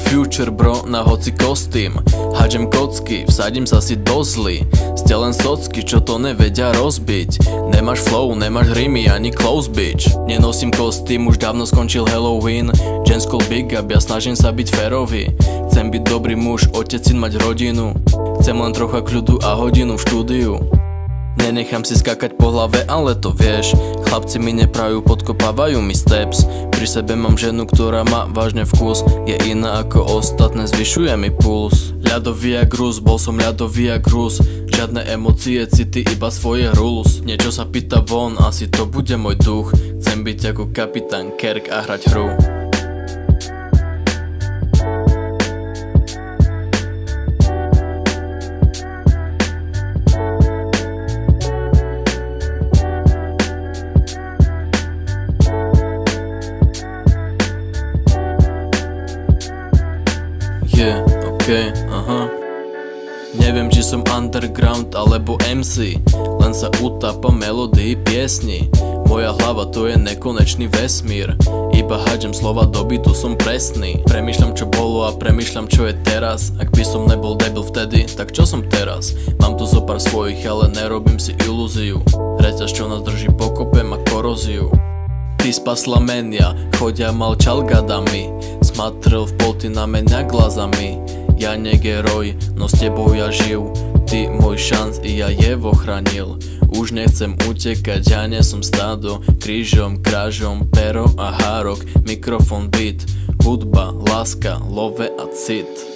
future bro, na hoci kostým. Hádžem kocky, vsadím sa si do zly. Ste len socky, čo to nevedia rozbiť. Nemáš flow, nemáš rimy, ani close bitch. Nenosím kostým, už dávno skončil Halloween. Gen School big up, ja snažím sa byť férový. Chcem byť dobrý muž, otec, syn, mať rodinu. Chcem len trocha kľudu a hodinu v štúdiu. Nenechám si skakať po hlave, ale to vieš. Chlapci mi neprajú, podkopávajú mi steps. Pri sebe mám ženu, ktorá má vážne vkus. Je iná ako ostatné, zvyšuje mi puls. Ľadový jak Rus, bol som ľadový jak Rus. Žiadne emócie, city, iba svoje rules. Niečo sa pýta von, asi to bude môj duch. Chcem byť ako kapitán Kirk a hrať hru. Neviem, či som underground alebo MC, len sa utápam melódii piesni. Moja hlava to je nekonečný vesmír, iba hádžem slova do bytu, som presný. Premýšľam čo bolo a premýšľam čo je teraz. Ak by som nebol debil vtedy, tak čo som teraz? Mám tu zopár svojich, ale nerobím si ilúziu. Reťaz, čo nás drží pokope, má koróziu. Ty spasla menia, chodia mal čalgadami. Smatril v polty na mňa glazami. Ja nie geroj, no s tebou ja živ. Ty môj šanc i ja je ochránil. Už nechcem utekať, ja nie som stádo. Krížom, krážom, pero a hárok. Mikrofón, beat, hudba, láska, love a cit.